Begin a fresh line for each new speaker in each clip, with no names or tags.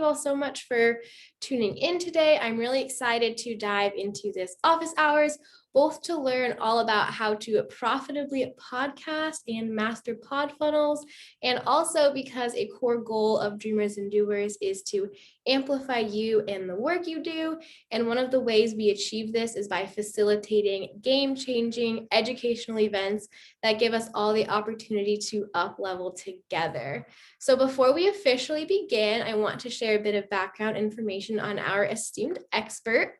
all so much for tuning in today. I'm really excited to dive into this office hours, both to learn all about how to profitably podcast and master Podfunnels, and also because a core goal of Dreamers and Doers is to amplify you and the work you do. And one of the ways we achieve this is by facilitating game-changing educational events that give us all the opportunity to up-level together. So before we officially begin, I want to share a bit of background information on our esteemed expert.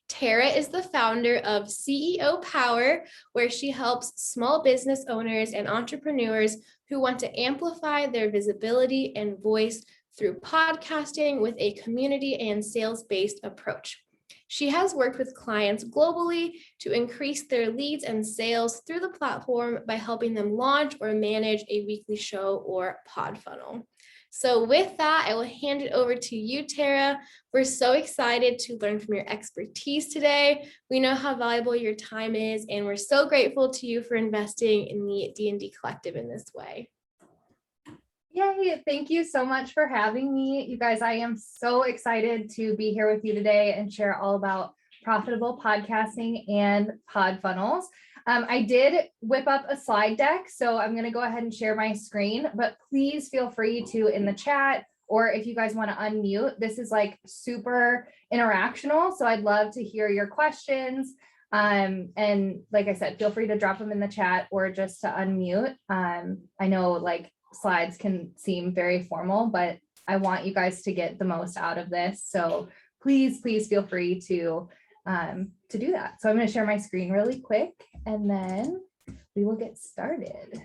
Tara is the founder of CEO Power, where she helps small business owners and entrepreneurs who want to amplify their visibility and voice through podcasting with a community and sales-based approach. She has worked with clients globally to increase their leads and sales through the platform by helping them launch or manage a weekly show or pod funnel. So with that, I will hand it over to you, Tara. We're so excited to learn from your expertise today. We know how valuable your time is, and we're so grateful to you for investing in the D&D Collective in this way.
Yay, thank you so much for having me. You guys, I am so excited to be here with you today and share all about profitable podcasting and Podfunnels. I did whip up a slide deck, so I'm going to go ahead and share my screen, but please feel free to in the chat, or if you guys want to unmute, this is like super interactional. So I'd love to hear your questions. And like I said, feel free to drop them in the chat or just to unmute. I know like slides can seem very formal, but I want you guys to get the most out of this. So please feel free to do that. So I'm going to share my screen really quick and then we will get started.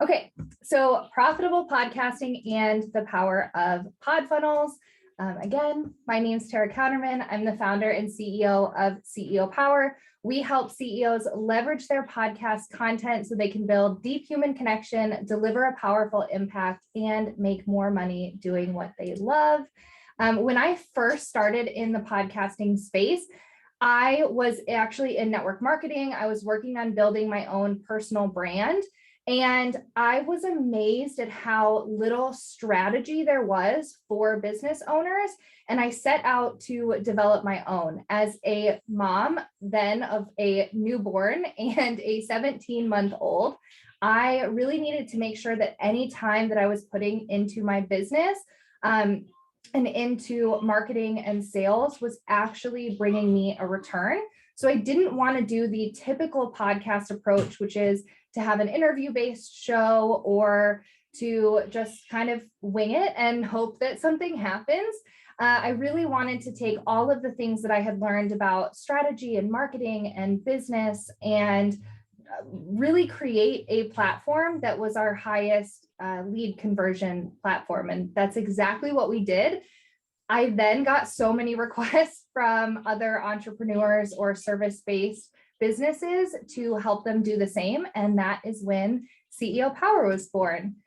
Okay, so profitable podcasting and the power of Podfunnels. Again, my name is Tara Counterman. I'm the founder and CEO of CEO Power. We help CEOs leverage their podcast content so they can build deep human connection, deliver a powerful impact, and make more money doing what they love. When I first started in the podcasting space, I was actually in network marketing. I was working on building my own personal brand. And I was amazed at how little strategy there was for business owners. And I set out to develop my own. As a mom then of a newborn and a 17-month-old, I really needed to make sure that any time that I was putting into my business and into marketing and sales was actually bringing me a return. So I didn't want to do the typical podcast approach, which is to have an interview-based show or to just kind of wing it and hope that something happens. I really wanted to take all of the things that I had learned about strategy and marketing and business and really create a platform that was our highest lead conversion platform. And that's exactly what we did. I then got so many requests from other entrepreneurs or service-based businesses to help them do the same. And that is when CEO Power was born.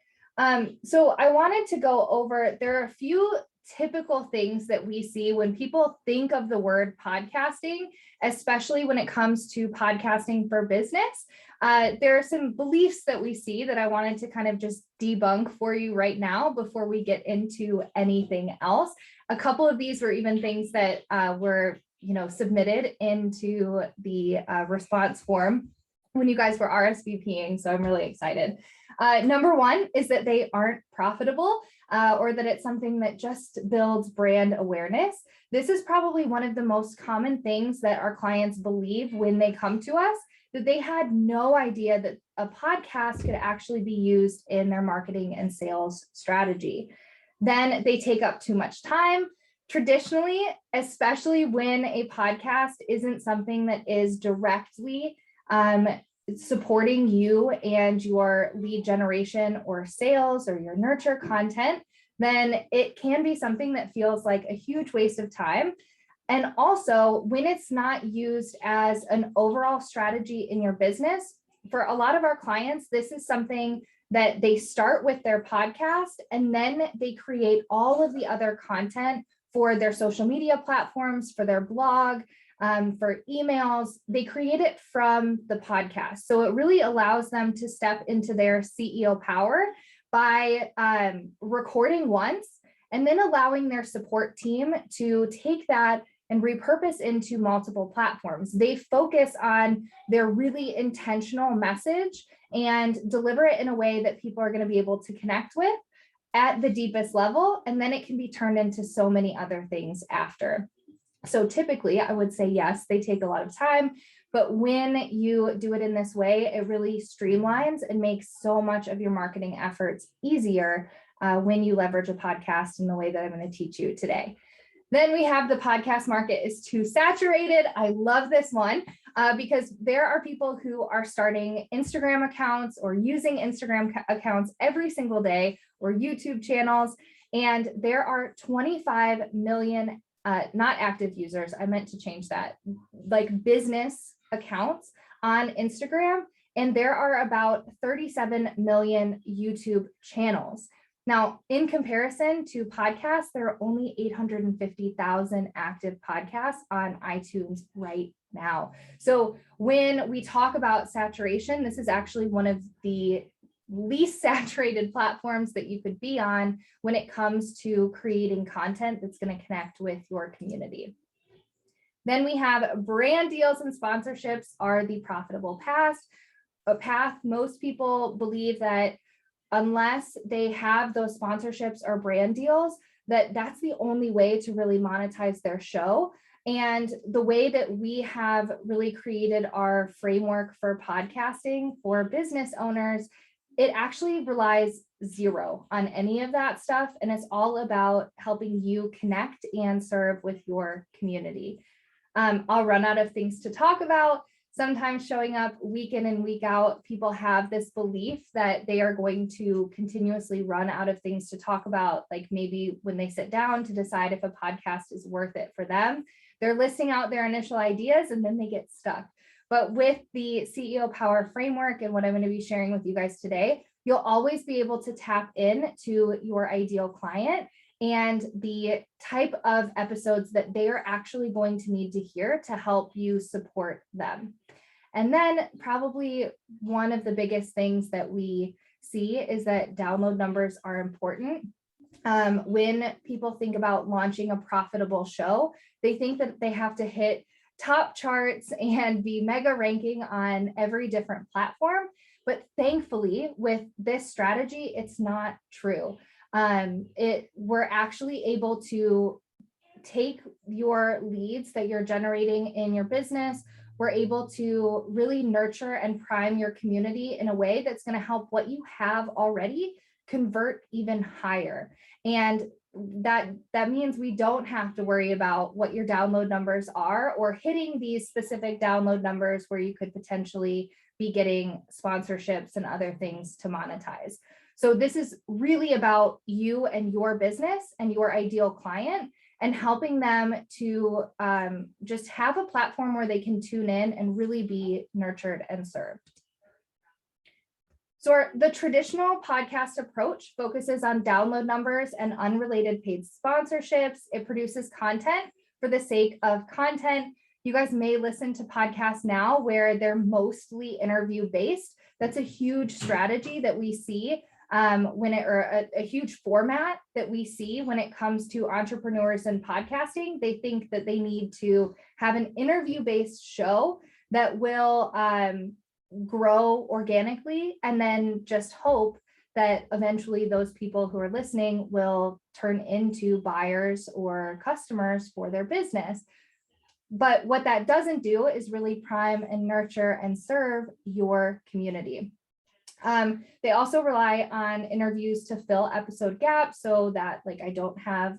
So I wanted to go over, there are a few typical things that we see when people think of the word podcasting, especially when it comes to podcasting for business. There are some beliefs that we see that I wanted to kind of just debunk for you right now before we get into anything else. A couple of these were even things that were submitted into the response form when you guys were RSVPing. So I'm really excited. Number one is that they aren't profitable or that it's something that just builds brand awareness. This is probably one of the most common things that our clients believe when they come to us, that they had no idea that a podcast could actually be used in their marketing and sales strategy. Then they take up too much time. Traditionally, especially when a podcast isn't something that is directly supporting you and your lead generation or sales or your nurture content, then it can be something that feels like a huge waste of time. And also, when it's not used as an overall strategy in your business, for a lot of our clients, this is something that they start with their podcast and then they create all of the other content for their social media platforms, for their blog, for emails. They create it from the podcast. So it really allows them to step into their CEO power by recording once and then allowing their support team to take that and repurpose into multiple platforms. They focus on their really intentional message and deliver it in a way that people are going to be able to connect with at the deepest level, and then it can be turned into so many other things after. So typically, I would say yes, they take a lot of time, but when you do it in this way, it really streamlines and makes so much of your marketing efforts easier when you leverage a podcast in the way that I'm going to teach you today. Then we have the podcast market is too saturated. I love this one because there are people who are starting Instagram accounts or using Instagram accounts every single day, or YouTube channels. And there are 25 million, not active users, I meant to change that, like business accounts on Instagram. And there are about 37 million YouTube channels. Now, in comparison to podcasts, there are only 850,000 active podcasts on iTunes right now. So when we talk about saturation, this is actually one of the least saturated platforms that you could be on when it comes to creating content that's going to connect with your community. Then we have brand deals and sponsorships are the profitable path. Most people believe that unless they have those sponsorships or brand deals, that's the only way to really monetize their show. And the way that we have really created our framework for podcasting for business owners, it actually relies zero on any of that stuff. And it's all about helping you connect and serve with your community. I'll run out of things to talk about. Sometimes showing up week in and week out, people have this belief that they are going to continuously run out of things to talk about. Like maybe when they sit down to decide if a podcast is worth it for them, they're listing out their initial ideas and then they get stuck. But with the CEO Power framework and what I'm going to be sharing with you guys today, you'll always be able to tap into your ideal client and the type of episodes that they are actually going to need to hear to help you support them. And then probably one of the biggest things that we see is that download numbers are important. When people think about launching a profitable show, they think that they have to hit top charts and be mega ranking on every different platform. But thankfully, with this strategy, it's not true. We're actually able to take your leads that you're generating in your business. We're able to really nurture and prime your community in a way that's going to help what you have already convert even higher. And that means we don't have to worry about what your download numbers are or hitting these specific download numbers where you could potentially be getting sponsorships and other things to monetize. So this is really about you and your business and your ideal client and helping them to just have a platform where they can tune in and really be nurtured and served. So the traditional podcast approach focuses on download numbers and unrelated paid sponsorships. It produces content for the sake of content. You guys may listen to podcasts now where they're mostly interview based. That's a huge strategy that we see a huge format that we see when it comes to entrepreneurs and podcasting. They think that they need to have an interview-based show that will grow organically and then just hope that eventually those people who are listening will turn into buyers or customers for their business. But what that doesn't do is really prime and nurture and serve your community. They also rely on interviews to fill episode gaps so that like I don't have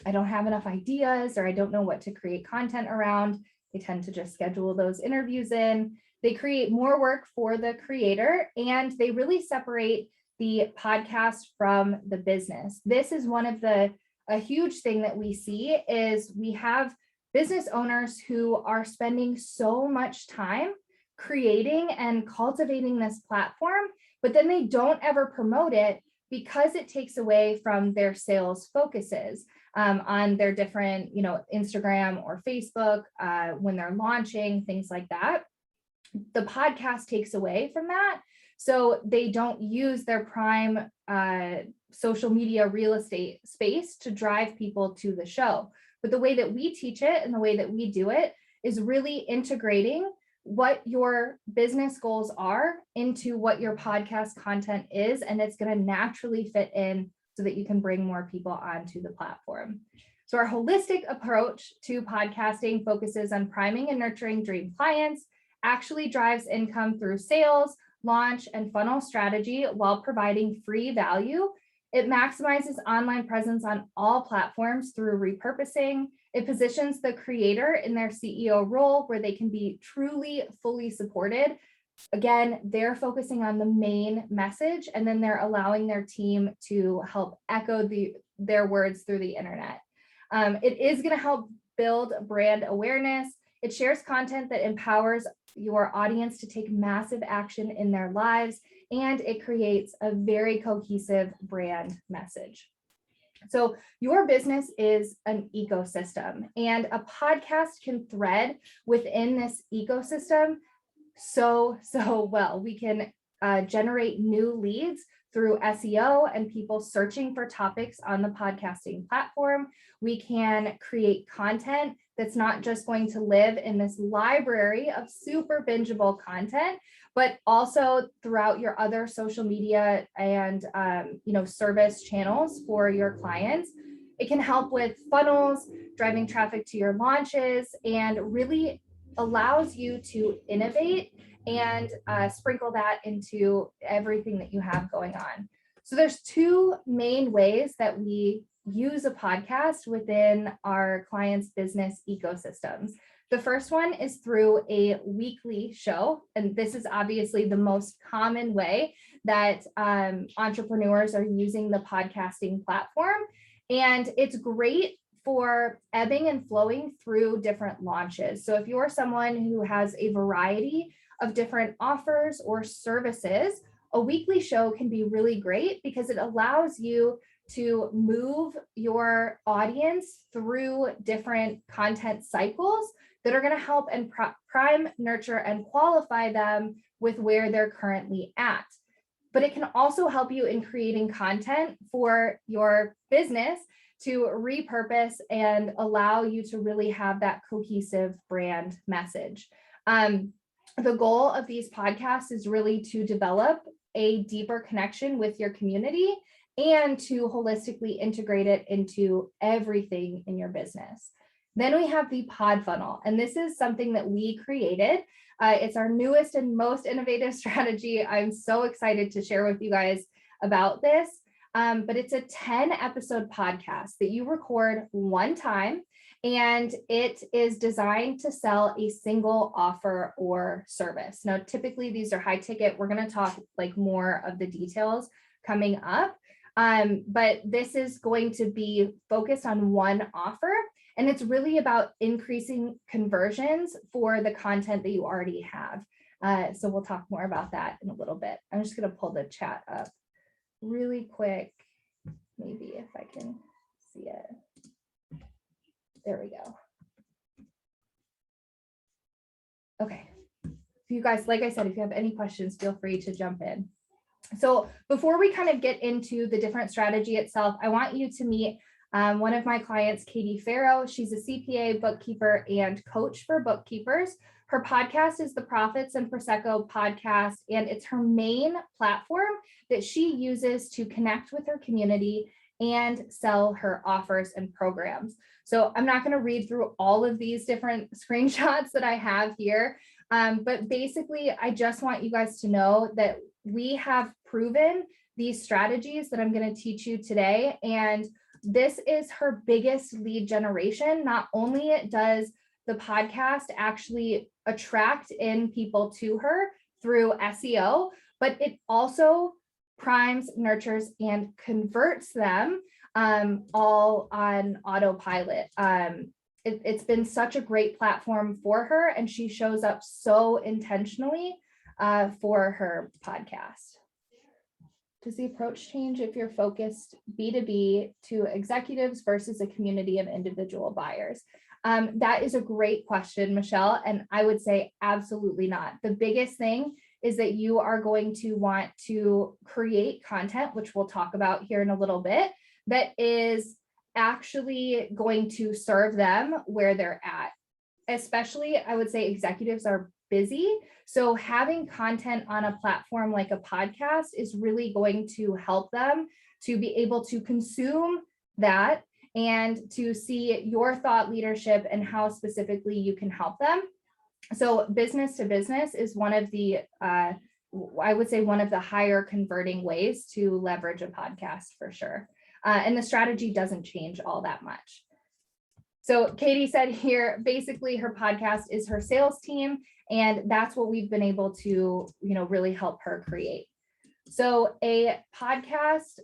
enough ideas or I don't know what to create content around. They tend to just schedule those interviews in. They create more work for the creator and they really separate the podcast from the business. This is one of a huge thing that we see is we have business owners who are spending so much time creating and cultivating this platform, but then they don't ever promote it because it takes away from their sales focuses on their different, Instagram or Facebook when they're launching, things like that. The podcast takes away from that. So they don't use their prime social media real estate space to drive people to the show. But the way that we teach it and the way that we do it is really integrating what your business goals are into what your podcast content is, and it's going to naturally fit in so that you can bring more people onto the platform. So our holistic approach to podcasting focuses on priming and nurturing dream clients, actually drives income through sales, launch, and funnel strategy while providing free value. It maximizes online presence on all platforms through repurposing. It positions the creator in their CEO role where they can be truly fully supported. Again, they're focusing on the main message, and then they're allowing their team to help echo their words through the internet. It is going to help build brand awareness. It shares content that empowers your audience to take massive action in their lives, and it creates a very cohesive brand message. So your business is an ecosystem, and a podcast can thread within this ecosystem so well. We can generate new leads through SEO and people searching for topics on the podcasting platform. We can create content that's not just going to live in this library of super bingeable content, but also throughout your other social media and service channels for your clients. It can help with funnels, driving traffic to your launches, and really allows you to innovate and sprinkle that into everything that you have going on. So there's two main ways that we use a podcast within our clients' business ecosystems. The first one is through a weekly show, and this is obviously the most common way that entrepreneurs are using the podcasting platform, and it's great for ebbing and flowing through different launches. So if you're someone who has a variety of different offers or services, a weekly show can be really great because it allows you to move your audience through different content cycles that are going to help and prime, nurture, and qualify them with where they're currently at. But it can also help you in creating content for your business to repurpose and allow you to really have that cohesive brand message. The goal of these podcasts is really to develop a deeper connection with your community and to holistically integrate it into everything in your business. Then we have the Podfunnel, and this is something that we created. It's our newest and most innovative strategy. I'm so excited to share with you guys about this. But it's a 10-episode podcast that you record one time, and it is designed to sell a single offer or service. Now, typically these are high ticket. We're going to talk like more of the details coming up. But this is going to be focused on one offer, and it's really about increasing conversions for the content that you already have. So we'll talk more about that in a little bit. I'm just going to pull the chat up really quick, maybe if I can see it. There we go. Okay. If you guys, like I said, if you have any questions, feel free to jump in. So before we kind of get into the different strategy itself, I want you to meet one of my clients, Katie Farrow. She's a CPA, bookkeeper, and coach for bookkeepers. Her podcast is the Profits and Prosecco podcast, and it's her main platform that she uses to connect with her community and sell her offers and programs. So I'm not going to read through all of these different screenshots that I have here, but basically, I just want you guys to know that we have proven these strategies that I'm going to teach you today, and this is her biggest lead generation. Not only does the podcast actually attract in people to her through SEO, but it also primes, nurtures, and converts them all on autopilot. It's been such a great platform for her, and she shows up so intentionally for her podcast. Does the approach change if you're focused B2B to executives versus a community of individual buyers? That is a great question, Michelle, and I would say absolutely not. The biggest thing is that you are going to want to create content, which we'll talk about here in a little bit, that is actually going to serve them where they're at. Especially, I would say executives are busy. So having content on a platform like a podcast is really going to help them to be able to consume that and to see your thought leadership and how specifically you can help them. So business to business is one of the, I would say one of the higher converting ways to leverage a podcast for sure. And the strategy doesn't change all that much. So Katie said here, basically her podcast is her sales team, and that's what we've been able to, really help her create. So a podcast,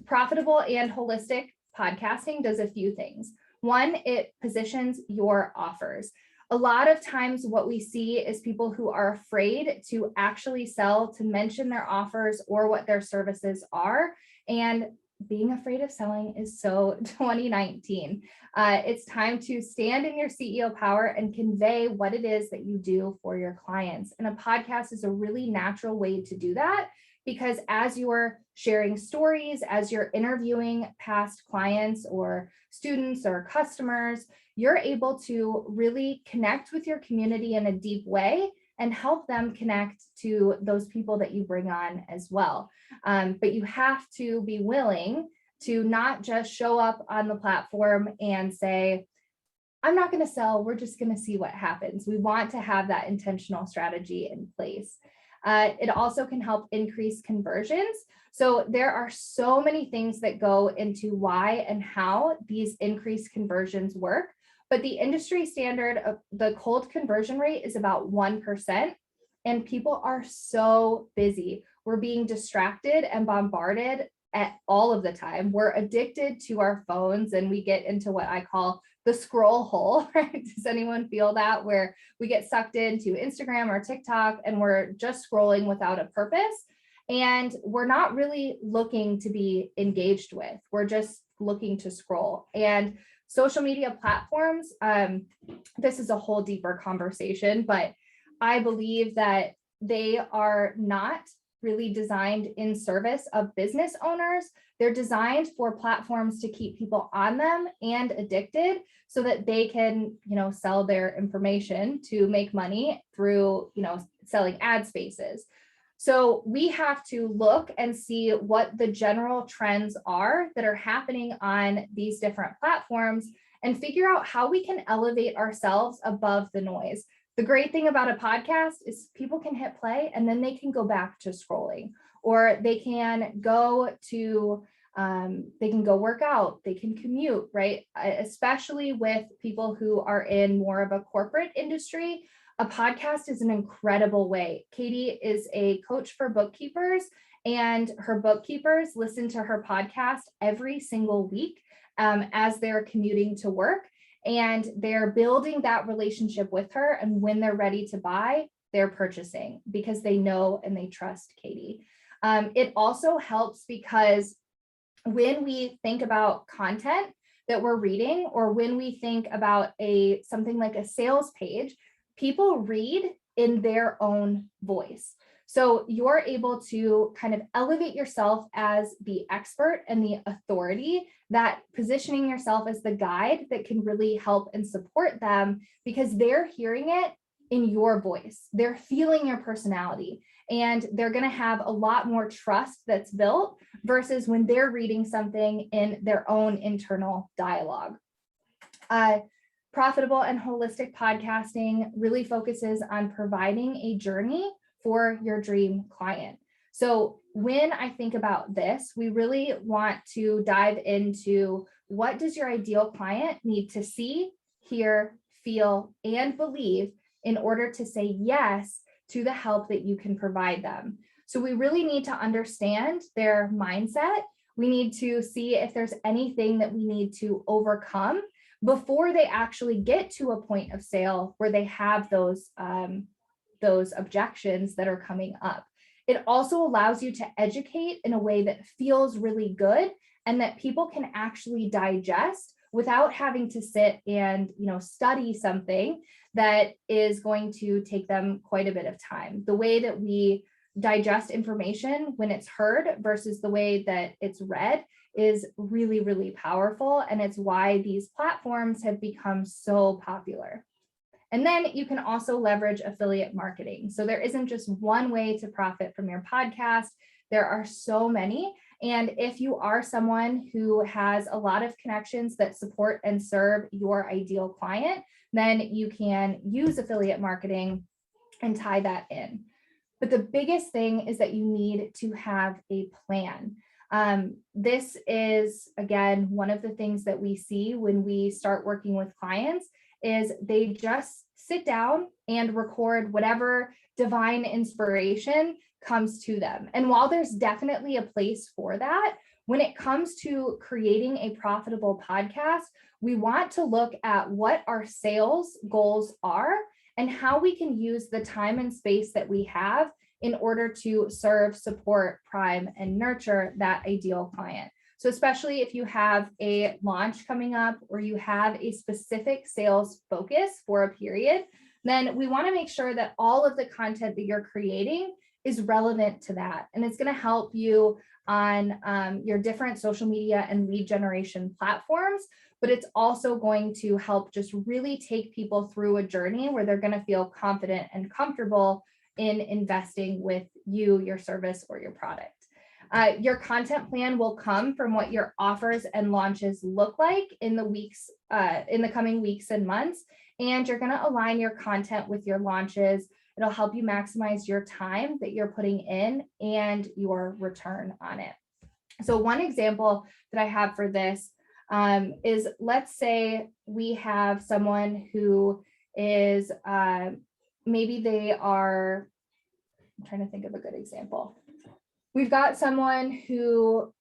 profitable and holistic podcasting does a few things. One, it positions your offers. A lot of times what we see is people who are afraid to actually sell, to mention their offers or what their services are. And being afraid of selling is so 2019. It's time to stand in your CEO power and convey what it is that you do for your clients. And a podcast is a really natural way to do that, because as you're sharing stories, as you're interviewing past clients or students or customers, you're able to really connect with your community in a deep way and help them connect to those people that you bring on as well. But you have to be willing to not just show up on the platform and say, I'm not going to sell, we're just going to see what happens. We want to have that intentional strategy in place. It also can help increase conversions. So there are so many things that go into why and how these increased conversions work. But the industry standard of the cold conversion rate is about 1%. And people are so busy. We're being distracted and bombarded at all of the time. We're addicted to our phones, and we get into what I call the scroll hole, right? Does anyone feel that, where we get sucked into Instagram or TikTok and we're just scrolling without a purpose? And we're not really looking to be engaged with, we're just looking to scroll. And social media platforms, this is a whole deeper conversation, but I believe that they are not really designed in service of business owners. They're designed for platforms to keep people on them and addicted so that they can, sell their information to make money through, selling ad spaces. So we have to look and see what the general trends are that are happening on these different platforms and figure out how we can elevate ourselves above the noise. The great thing about a podcast is people can hit play and then they can go back to scrolling, or they can go work out, they can commute, right? Especially with people who are in more of a corporate industry, a podcast is an incredible way. Katie is a coach for bookkeepers, and her bookkeepers listen to her podcast every single week as they're commuting to work. And they're building that relationship with her. And when they're ready to buy, they're purchasing because they know and they trust Katie. It also helps because when we think about content that we're reading, or when we think about something like a sales page, people read in their own voice. So you're able to kind of elevate yourself as the expert and the authority, that positioning yourself as the guide that can really help and support them because they're hearing it in your voice. They're feeling your personality, and they're going to have a lot more trust that's built versus when they're reading something in their own internal dialogue. Profitable and holistic podcasting really focuses on providing a journey for your dream client. So when I think about this, we really want to dive into what does your ideal client need to see, hear, feel, and believe in order to say yes to the help that you can provide them. So we really need to understand their mindset. We need to see if there's anything that we need to overcome before they actually get to a point of sale where they have those objections that are coming up. It also allows you to educate in a way that feels really good and that people can actually digest without having to sit and study something that is going to take them quite a bit of time. The way that we digest information when it's heard versus the way that it's read is really, really powerful. And it's why these platforms have become so popular. And then you can also leverage affiliate marketing. So there isn't just one way to profit from your podcast. There are so many. And if you are someone who has a lot of connections that support and serve your ideal client, then you can use affiliate marketing and tie that in. But the biggest thing is that you need to have a plan. This is, again, one of the things that we see when we start working with clients is they just sit down and record whatever divine inspiration comes to them. And while there's definitely a place for that, when it comes to creating a profitable podcast, we want to look at what our sales goals are and how we can use the time and space that we have in order to serve, support, prime, and nurture that ideal client. So especially if you have a launch coming up or you have a specific sales focus for a period, then we want to make sure that all of the content that you're creating is relevant to that. And it's going to help you on your different social media and lead generation platforms, but it's also going to help just really take people through a journey where they're going to feel confident and comfortable in investing with you, your service, or your product. Your content plan will come from what your offers and launches look like in the coming weeks and months, and you're going to align your content with your launches. It'll help you maximize your time that you're putting in and your return on it. So one example that I have for this is, let's say we have someone who is maybe they are, I'm trying to think of a good example. We've got someone who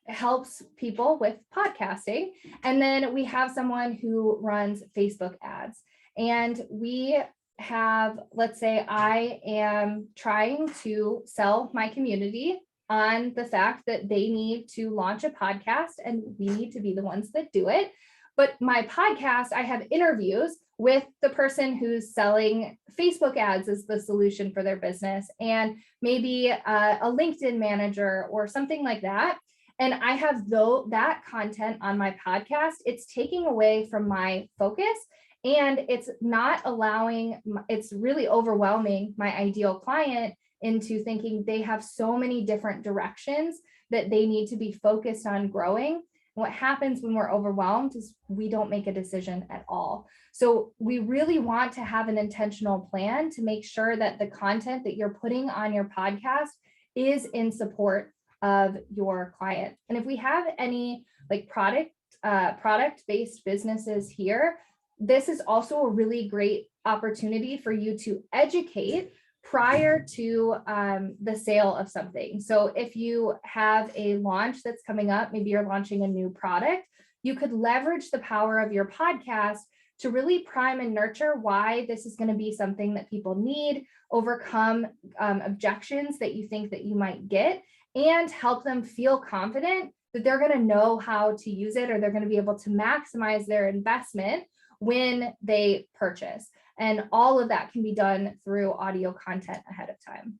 helps people with podcasting, and then we have someone who runs Facebook ads. And we have, let's say I am trying to sell my community on the fact that they need to launch a podcast and we need to be the ones that do it. But my podcast, I have interviews with the person who's selling Facebook ads as the solution for their business, and maybe a LinkedIn manager or something like that. And I have that content on my podcast. It's taking away from my focus, and it's not allowing, it's really overwhelming my ideal client into thinking they have so many different directions that they need to be focused on growing. What happens when we're overwhelmed is we don't make a decision at all. So we really want to have an intentional plan to make sure that the content that you're putting on your podcast is in support of your client. And if we have any like product-based businesses here, this is also a really great opportunity for you to educate prior to the sale of something. So if you have a launch that's coming up, maybe you're launching a new product, you could leverage the power of your podcast to really prime and nurture why this is going to be something that people need, overcome objections that you think that you might get, and help them feel confident that they're going to know how to use it, or they're going to be able to maximize their investment when they purchase. And all of that can be done through audio content ahead of time.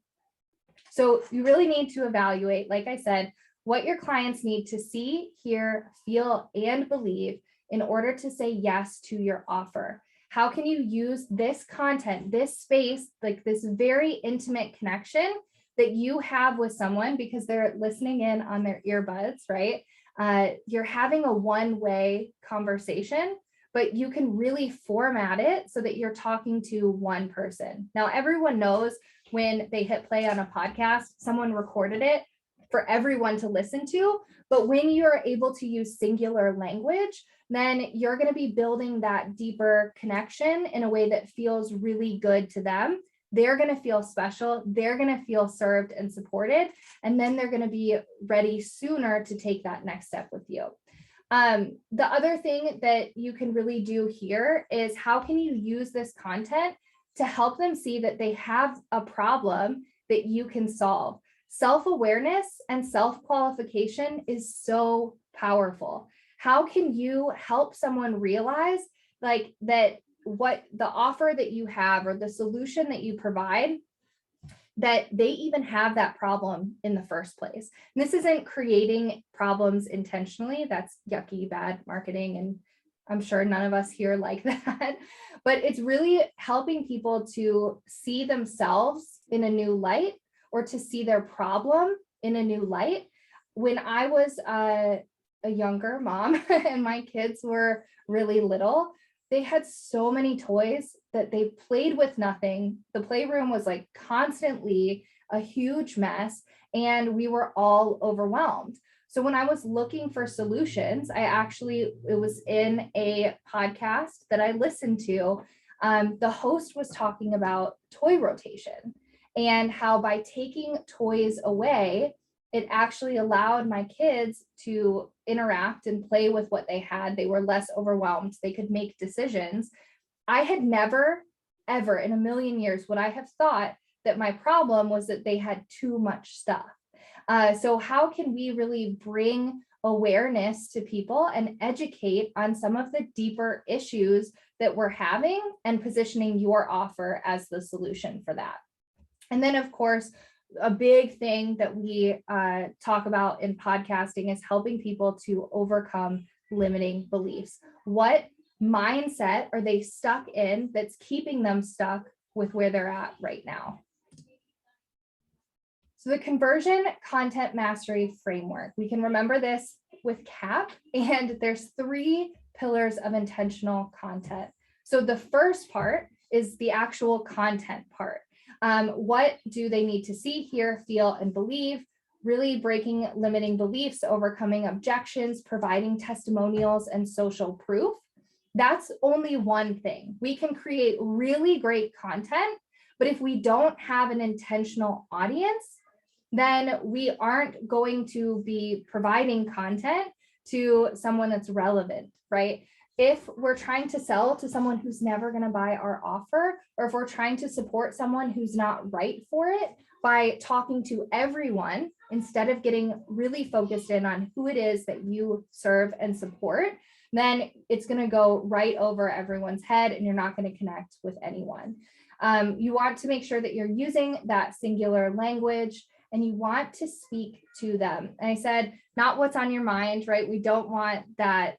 So you really need to evaluate, like I said, what your clients need to see, hear, feel, and believe in order to say yes to your offer. How can you use this content, this space, like this very intimate connection that you have with someone because they're listening in on their earbuds, right? You're having a one-way conversation, but you can really format it so that you're talking to one person. Now, everyone knows when they hit play on a podcast, someone recorded it for everyone to listen to. But when you're able to use singular language, then you're going to be building that deeper connection in a way that feels really good to them. They're going to feel special. They're going to feel served and supported. And then they're going to be ready sooner to take that next step with you. The other thing that you can really do here is how can you use this content to help them see that they have a problem that you can solve. Self-awareness and self-qualification is so powerful. How can you help someone realize like that what the offer that you have or the solution that you provide, that they even have that problem in the first place. And this isn't creating problems intentionally. That's yucky, bad marketing. And I'm sure none of us here like that, but it's really helping people to see themselves in a new light, or to see their problem in a new light. When I was a younger mom and my kids were really little, they had so many toys that they played with nothing. The playroom was like constantly a huge mess, and we were all overwhelmed. So when I was looking for solutions, it was in a podcast that I listened to. The host was talking about toy rotation and how by taking toys away, it actually allowed my kids to interact and play with what they had. They were less overwhelmed. They could make decisions. I had never, ever in a million years would I have thought that my problem was that they had too much stuff. So how can we really bring awareness to people and educate on some of the deeper issues that we're having, and positioning your offer as the solution for that? And then, of course, a big thing that we talk about in podcasting is helping people to overcome limiting beliefs. What mindset are they stuck in that's keeping them stuck with where they're at right now? So the conversion content mastery framework, we can remember this with CAP, and there's 3 pillars of intentional content. So the first part is the actual content part. What do they need to see, hear, feel, and believe? Really breaking limiting beliefs, overcoming objections, providing testimonials, and social proof. That's only one thing. We can create really great content, but if we don't have an intentional audience, then we aren't going to be providing content to someone that's relevant, right? If we're trying to sell to someone who's never going to buy our offer, or if we're trying to support someone who's not right for it by talking to everyone instead of getting really focused in on who it is that you serve and support, then it's going to go right over everyone's head and you're not going to connect with anyone. You want to make sure that you're using that singular language, and you want to speak to them. And I said, not what's on your mind, right? We don't want that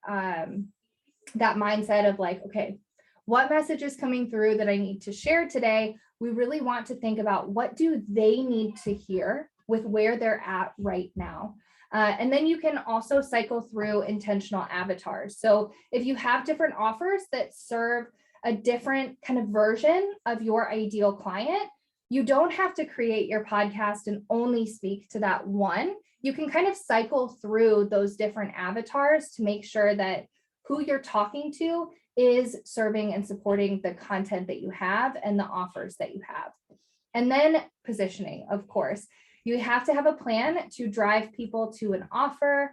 that mindset of like, okay, what message is coming through that I need to share today? We really want to think about, what do they need to hear with where they're at right now? And then you can also cycle through intentional avatars. So if you have different offers that serve a different kind of version of your ideal client, you don't have to create your podcast and only speak to that one. You can kind of cycle through those different avatars to make sure that who you're talking to is serving and supporting the content that you have and the offers that you have. And then positioning, of course. You have to have a plan to drive people to an offer,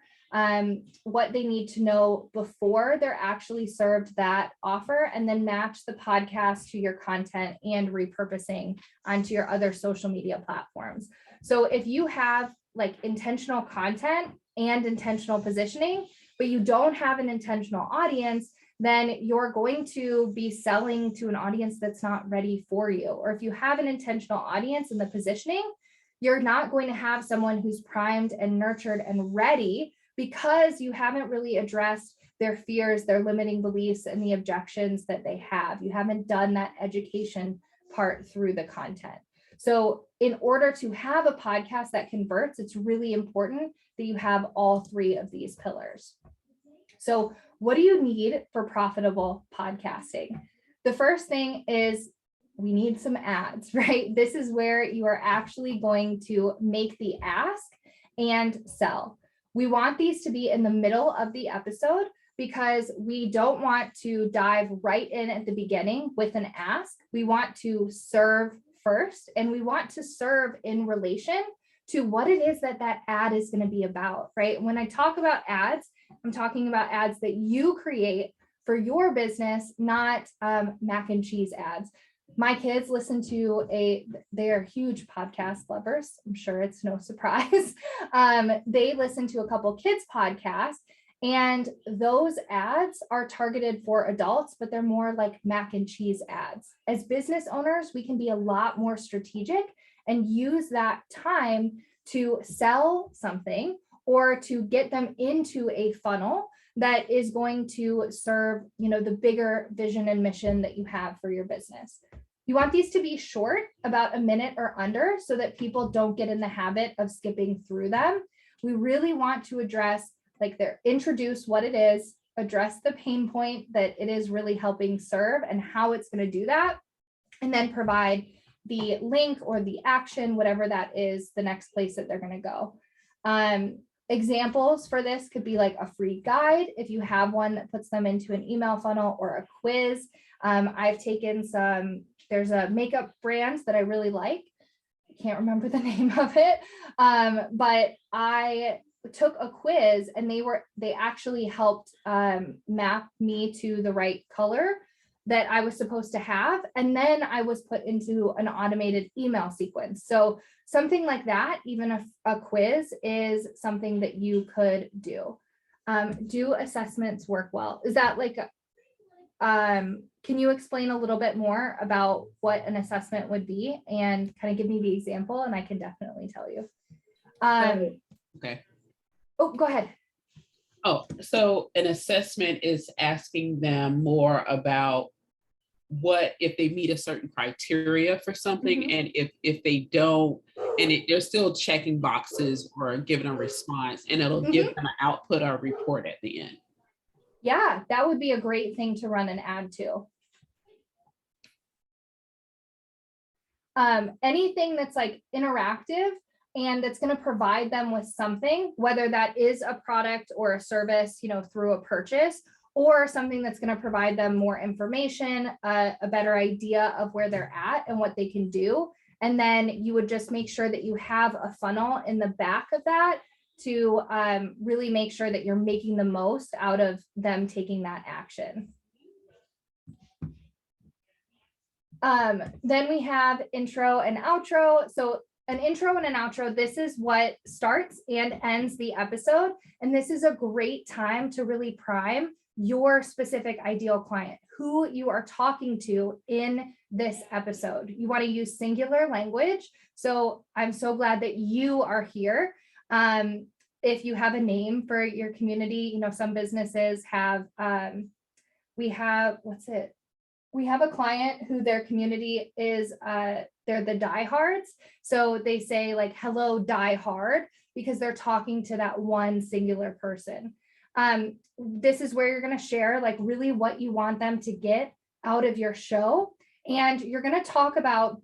what they need to know before they're actually served that offer, and then match the podcast to your content and repurposing onto your other social media platforms. So if you have like intentional content and intentional positioning, but you don't have an intentional audience, then you're going to be selling to an audience that's not ready for you. Or if you have an intentional audience in the positioning, you're not going to have someone who's primed and nurtured and ready, because you haven't really addressed their fears, their limiting beliefs, and the objections that they have. You haven't done that education part through the content. So in order to have a podcast that converts, it's really important that you have all 3 of these pillars. So what do you need for profitable podcasting? The first thing is we need some ads, right? This is where you are actually going to make the ask and sell. We want these to be in the middle of the episode, because we don't want to dive right in at the beginning with an ask. We want to serve first, and we want to serve in relation to what it is that that ad is going to be about, right? When I talk about ads, I'm talking about ads that you create for your business, not mac and cheese ads. My kids listen to they are huge podcast lovers. I'm sure it's no surprise. They listen to a couple kids podcasts, And those ads are targeted for adults, but they're more like mac and cheese ads. As business owners, we can be a lot more strategic and use that time to sell something or to get them into a funnel that is going to serve, the bigger vision and mission that you have for your business. You want these to be short, about a minute or under, so that people don't get in the habit of skipping through them. We really want to address, introduce what it is, address the pain point that it is really helping serve and how it's going to do that, and then provide the link or the action, whatever that is, the next place that they're going to go. Examples for this could be like a free guide, if you have one that puts them into an email funnel, or a quiz. I've taken there's a makeup brand that I really like. I can't remember the name of it, but I took a quiz and they actually helped map me to the right color that I was supposed to have. And then I was put into an automated email sequence. So something like that, even a quiz, is something that you could do. Do assessments work well? Is that can you explain a little bit more about what an assessment would be and kind of give me the example, and I can definitely tell you.
Okay.
Oh, go ahead.
Oh, so an assessment is asking them more about what if they meet a certain criteria for something,
Mm-hmm.
and if they don't, and they're still checking boxes or giving a response, and it'll give them an output or report at the end.
Yeah, that would be a great thing to run an ad to. Anything that's interactive and that's going to provide them with something, whether that is a product or a service, through a purchase, or something that's going to provide them more information, a better idea of where they're at and what they can do. And then you would just make sure that you have a funnel in the back of that to really make sure that you're making the most out of them taking that action. Then we have intro and outro. So an intro and an outro, this is what starts and ends the episode. And this is a great time to really prime your specific ideal client, who you are talking to in this episode. You want to use singular language. So I'm so glad that you are here. If you have a name for your community, some businesses have, we have a client who their community is, they're the diehards. So they say hello, die hard, because they're talking to that one singular person. This is where you're going to share really what you want them to get out of your show. And you're going to talk about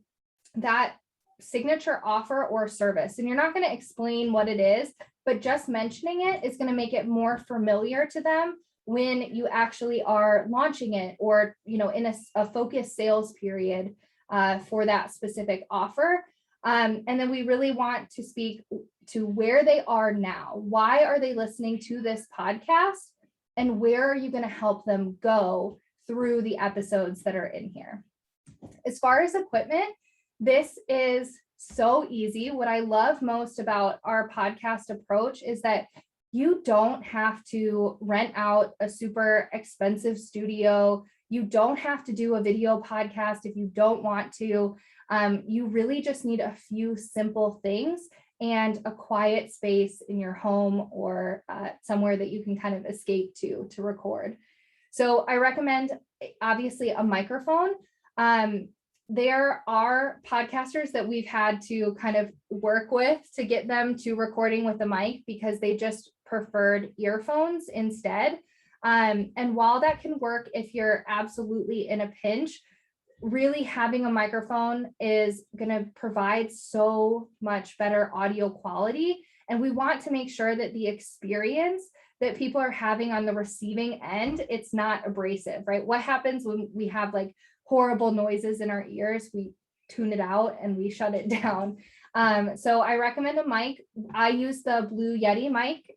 that signature offer or service. And you're not going to explain what it is, but just mentioning it is going to make it more familiar to them when you actually are launching it, or in a focused sales period for that specific offer. And then we really want to speak to where they are now. Why are they listening to this podcast? And where are you going to help them go through the episodes that are in here? As far as equipment, this is so easy. What I love most about our podcast approach is that you don't have to rent out a super expensive studio. You don't have to do a video podcast if you don't want to. You really just need a few simple things and a quiet space in your home or somewhere that you can kind of escape to record. So I recommend, obviously, a microphone. There are podcasters that we've had to kind of work with to get them to recording with a mic because they just preferred earphones instead. And while that can work if you're absolutely in a pinch, really having a microphone is going to provide so much better audio quality. And we want to make sure that the experience that people are having on the receiving end, it's not abrasive, right? What happens when we have horrible noises in our ears? We tune it out and we shut it down. So I recommend a mic. I use the Blue Yeti mic.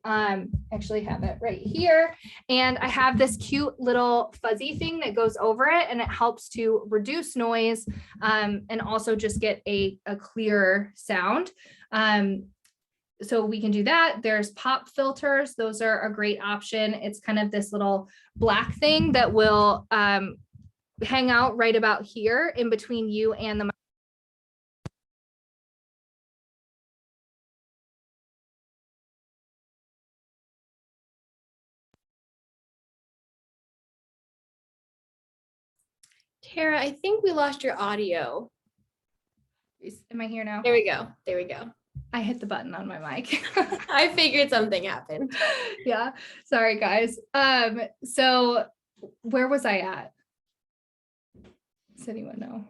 Actually have it right here. And I have this cute little fuzzy thing that goes over it, and it helps to reduce noise and also just get a clearer sound. so we can do that. There's pop filters. Those are a great option. It's kind of this little black thing that will hang out right about here in between you and the.
Tara, I think we lost your audio.
Am I here now?
There we go. There we go.
I hit the button on my mic.
I figured something happened.
Yeah. Sorry, guys. So where was I at? Does anyone know?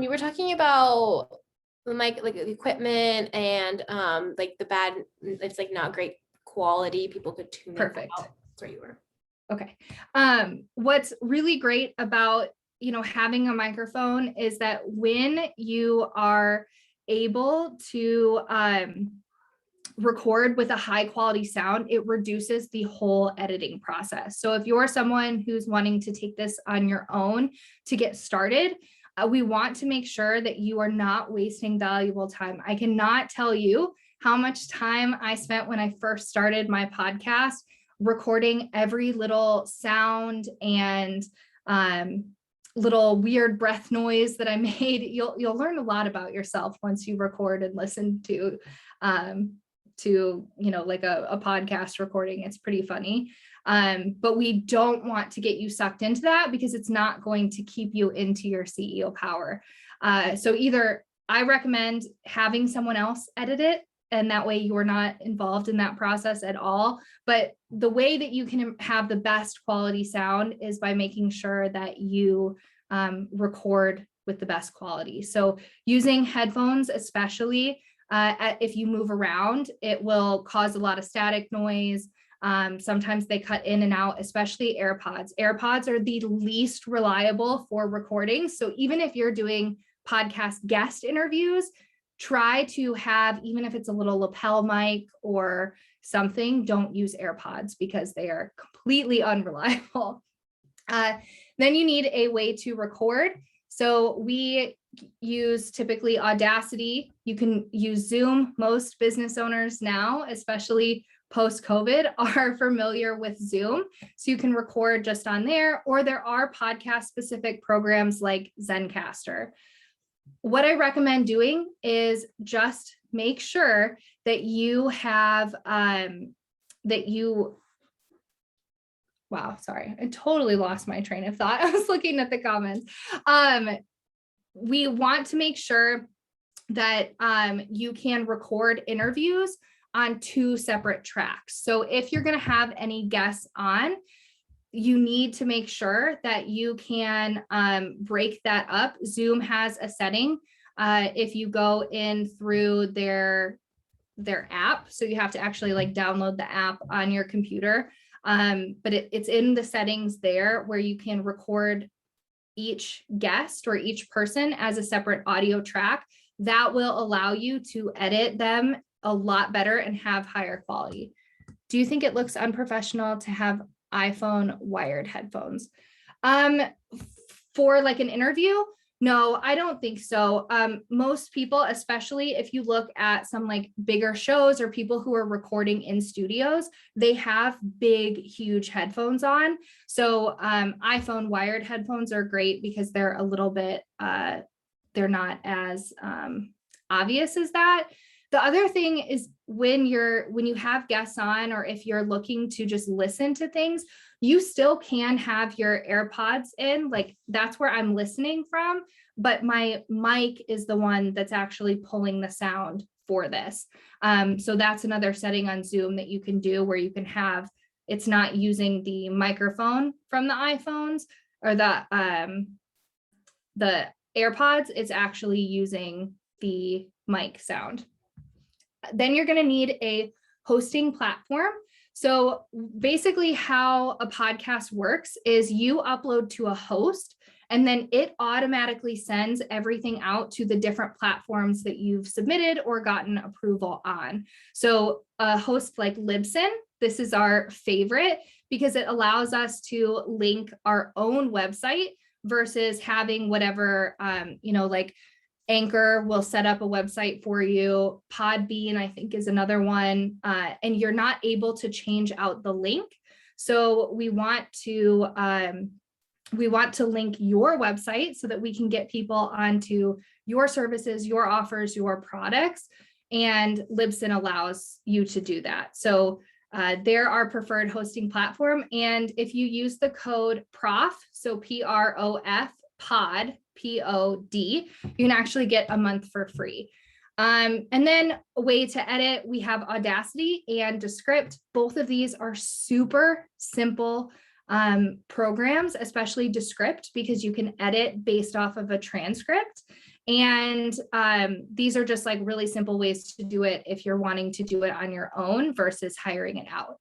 You were talking about the mic, like the equipment and like the bad, it's like not great quality. People could tune it out.
Perfect.
That's where you were.
Okay. What's really great about, having a microphone is that when you are able to record with a high quality sound, it reduces the whole editing process. So if you're someone who's wanting to take this on your own to get started, we want to make sure that you are not wasting valuable time. I cannot tell you how much time I spent when I first started my podcast recording every little sound and little weird breath noise that I made. You'll learn a lot about yourself once you record and listen to like a podcast recording. It's pretty funny. But we don't want to get you sucked into that because it's not going to keep you into your CEO power. So either I recommend having someone else edit it, and that way you're not involved in that process at all. But the way that you can have the best quality sound is by making sure that you record with the best quality. So using headphones, especially if you move around, it will cause a lot of static noise. Sometimes they cut in and out, especially AirPods. AirPods are the least reliable for recording. So even if you're doing podcast guest interviews, try to have, even if it's a little lapel mic or something, don't use AirPods because they are completely unreliable. Then you need a way to record. So we use typically Audacity. You can use Zoom. Most business owners now, especially post-COVID, are familiar with Zoom. So you can record just on there, or there are podcast specific programs like Zencaster. What I recommend doing is just make sure that you have, wow, sorry, I totally lost my train of thought. I was looking at the comments. We want to make sure that you can record interviews on 2 separate tracks. So if you're going to have any guests on, you need to make sure that you can break that up. Zoom has a setting if you go in through their app. So you have to actually like download the app on your computer. But it's in the settings there where you can record each guest or each person as a separate audio track. That will allow you to edit them a lot better and have higher quality. Do you think it looks unprofessional to have iPhone wired headphones? For like an interview? No, I don't think so. Most people, especially if you look at some like bigger shows or people who are recording in studios, they have big, huge headphones on. So iPhone wired headphones are great because they're a little bit, they're not as obvious as that. The other thing is when you have guests on, or if you're looking to just listen to things, you still can have your AirPods in, like that's where I'm listening from, but my mic is the one that's actually pulling the sound for this. So that's another setting on Zoom that you can do where you can have, it's not using the microphone from the iPhones or the AirPods, it's actually using the mic sound. Then you're going to need a hosting platform. So basically how a podcast works is you upload to a host and then it automatically sends everything out to the different platforms that you've submitted or gotten approval on. So a host like Libsyn, this is our favorite because it allows us to link our own website versus having whatever, like Anchor will set up a website for you. Podbean, I think, is another one. And you're not able to change out the link. So we want to link your website so that we can get people onto your services, your offers, your products, and Libsyn allows you to do that. So they're our preferred hosting platform. And if you use the code PROF, so PROF, POD, POD, you can actually get a month for free. And then a way to edit, we have Audacity and Descript. Both of these are super simple programs, especially Descript, because you can edit based off of a transcript. And these are just like really simple ways to do it if you're wanting to do it on your own versus hiring it out.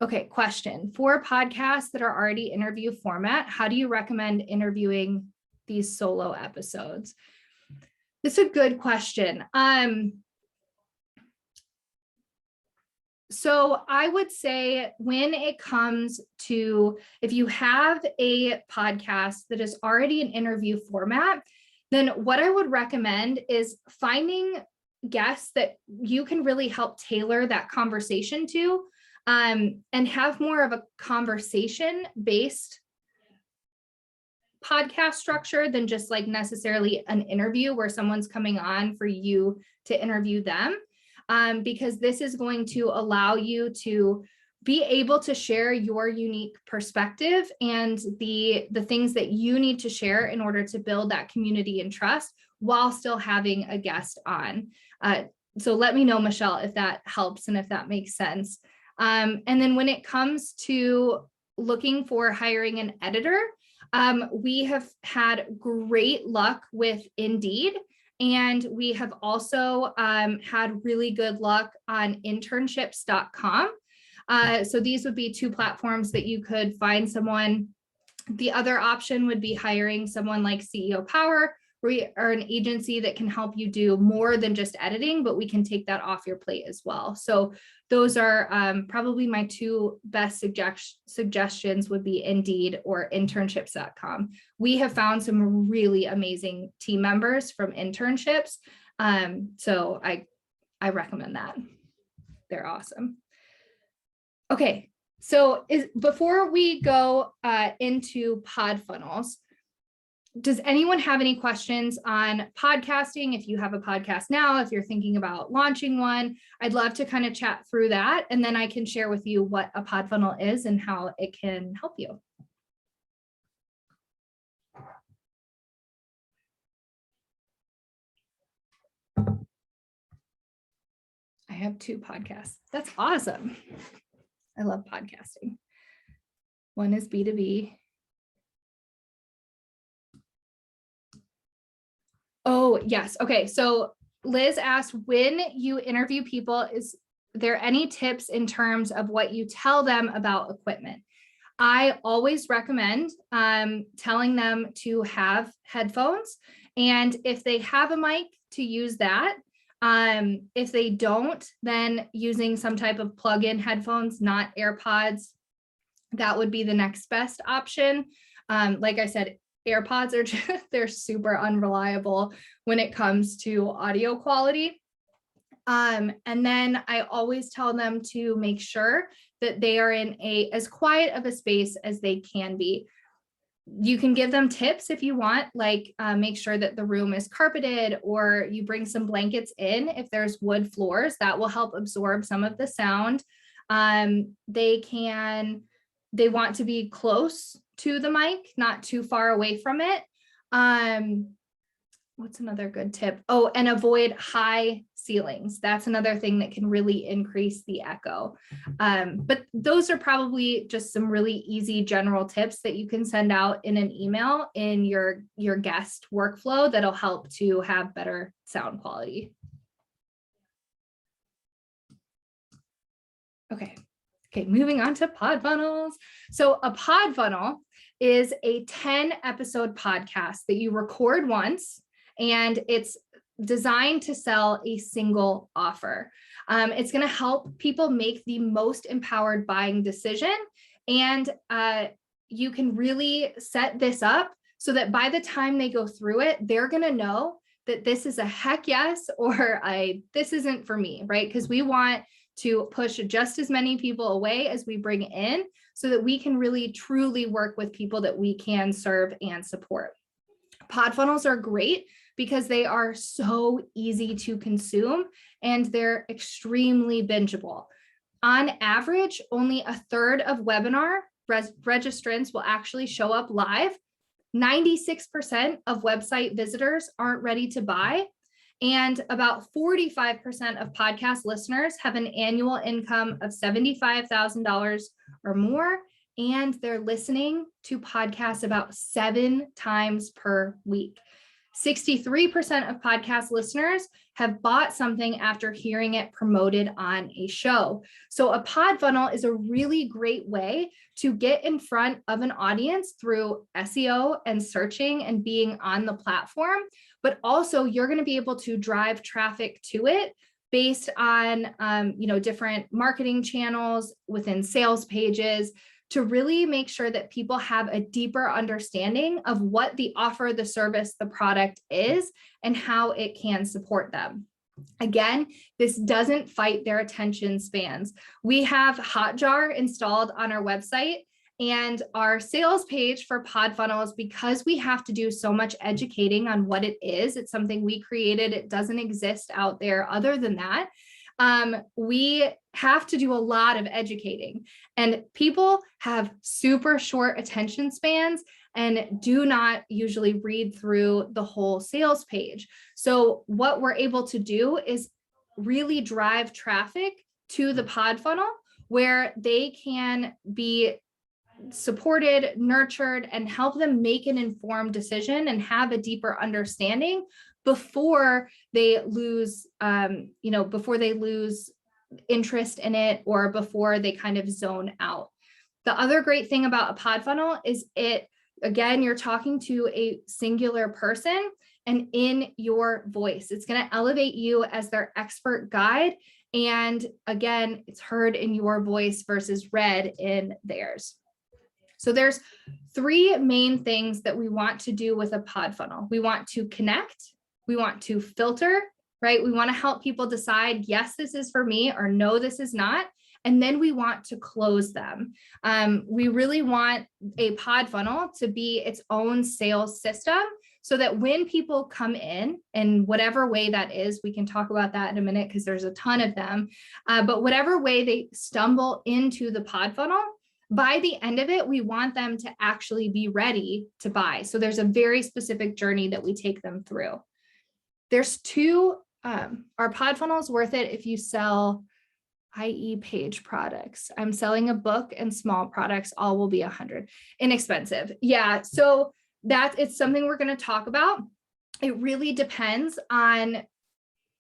Okay, question. For podcasts that are already interview format, how do you recommend interviewing these solo episodes? It's a good question. So I would say when it comes to, if you have a podcast that is already an interview format, then what I would recommend is finding guests that you can really help tailor that conversation to, and have more of a conversation-based podcast structure than just like necessarily an interview where someone's coming on for you to interview them. Because this is going to allow you to be able to share your unique perspective and the things that you need to share in order to build that community and trust while still having a guest on. So let me know, Michelle, if that helps and if that makes sense. And then when it comes to looking for hiring an editor, we have had great luck with Indeed. And we have also had really good luck on internships.com. So these would be two platforms that you could find someone. The other option would be hiring someone like CEO Power. We are an agency that can help you do more than just editing, but we can take that off your plate as well. So those are probably my two best suggestions would be Indeed or internships.com. We have found some really amazing team members from internships. So I recommend that. They're awesome. Okay, so before we go into Podfunnels, does anyone have any questions on podcasting? If you have a podcast now, if you're thinking about launching one, I'd love to kind of chat through that. And then I can share with you what a Podfunnel is and how it can help you. I have 2 podcasts. That's awesome. I love podcasting. One is B2B. Oh, yes. Okay. So Liz asked, when you interview people, is there any tips in terms of what you tell them about equipment? I always recommend telling them to have headphones. And if they have a mic, to use that. If they don't, then using some type of plug-in headphones, not AirPods, that would be the next best option. Like I said, AirPods are just, they're super unreliable when it comes to audio quality. And then I always tell them to make sure that they are in as quiet of a space as they can be. You can give them tips if you want, like make sure that the room is carpeted, or you bring some blankets in if there's wood floors. That will help absorb some of the sound. They want to be close to the mic, not too far away from it. What's another good tip? Oh, and avoid high ceilings. That's another thing that can really increase the echo. But those are probably just some really easy general tips that you can send out in an email in your guest workflow that'll help to have better sound quality. Okay, moving on to Podfunnels. So a Podfunnel is a 10-episode podcast that you record once, and it's designed to sell a single offer. It's going to help people make the most empowered buying decision. And you can really set this up so that by the time they go through it, they're going to know that this is a heck yes or this isn't for me, right? Because we want to push just as many people away as we bring in so that we can really truly work with people that we can serve and support. Podfunnels are great because they are so easy to consume and they're extremely bingeable. On average, only a third of webinar registrants will actually show up live. 96% of website visitors aren't ready to buy. And about 45% of podcast listeners have an annual income of $75,000 or more. And they're listening to podcasts about 7 times per week. 63% of podcast listeners have bought something after hearing it promoted on a show. So a pod funnel is a really great way to get in front of an audience through SEO and searching and being on the platform, but also you're going to be able to drive traffic to it based on different marketing channels within sales pages, to really make sure that people have a deeper understanding of what the offer, the service, the product is, and how it can support them. Again, this doesn't fight their attention spans. We have Hotjar installed on our website, and our sales page for Podfunnels, because we have to do so much educating on what it is. It's something we created. It doesn't exist out there other than that. We have to do a lot of educating, and people have super short attention spans and do not usually read through the whole sales page. So what we're able to do is really drive traffic to the pod funnel where they can be supported, nurtured, and help them make an informed decision and have a deeper understanding before they lose, before they lose interest in it or before they kind of zone out. The other great thing about a pod funnel is again, you're talking to a singular person and in your voice. It's going to elevate you as their expert guide. And again, it's heard in your voice versus read in theirs. So there's 3 main things that we want to do with a pod funnel. We want to connect. We want to filter, right? We want to help people decide, yes, this is for me, or no, this is not. And then we want to close them. We really want a pod funnel to be its own sales system so that when people come in whatever way that is, we can talk about that in a minute because there's a ton of them, but whatever way they stumble into the pod funnel, by the end of it, we want them to actually be ready to buy. So there's a very specific journey that we take them through. There's 2, are pod funnels worth it if you sell, i.e. page products? I'm selling a book and small products, all will be 100. Inexpensive. Yeah, so it's something we're going to talk about. It really depends on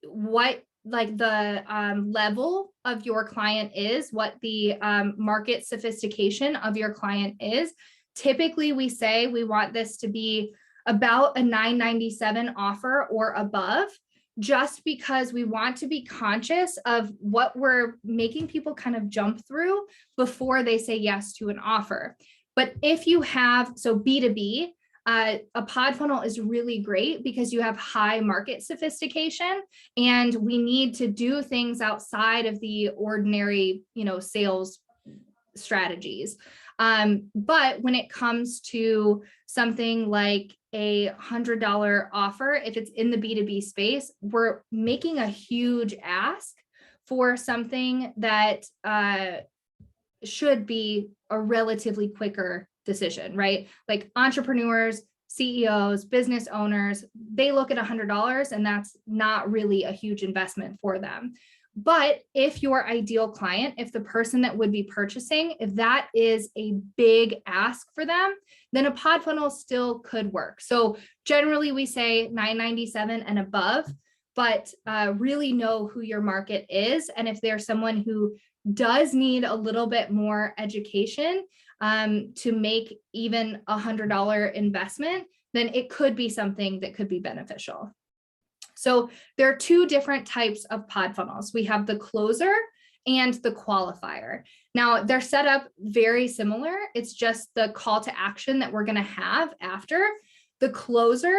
what the level of your client is, what the market sophistication of your client is. Typically, we say we want this to be about a $9.97 offer or above, just because we want to be conscious of what we're making people kind of jump through before they say yes to an offer. But if you have, so B2B, a pod funnel is really great because you have high market sophistication, and we need to do things outside of the ordinary, sales strategies. But when it comes to something like a $100 offer, if it's in the B2B space, we're making a huge ask for something that should be a relatively quicker decision, right? Like entrepreneurs, CEOs, business owners, they look at $100 and that's not really a huge investment for them. But if your ideal client, if the person that would be purchasing, if that is a big ask for them, then a pod funnel still could work. So generally we say $9.97 and above, but really know who your market is. And if there's someone who does need a little bit more education to make even $100 investment, then it could be something that could be beneficial. So there are 2 different types of pod funnels. We have the closer and the qualifier. Now they're set up very similar. It's just the call to action that we're going to have after. The closer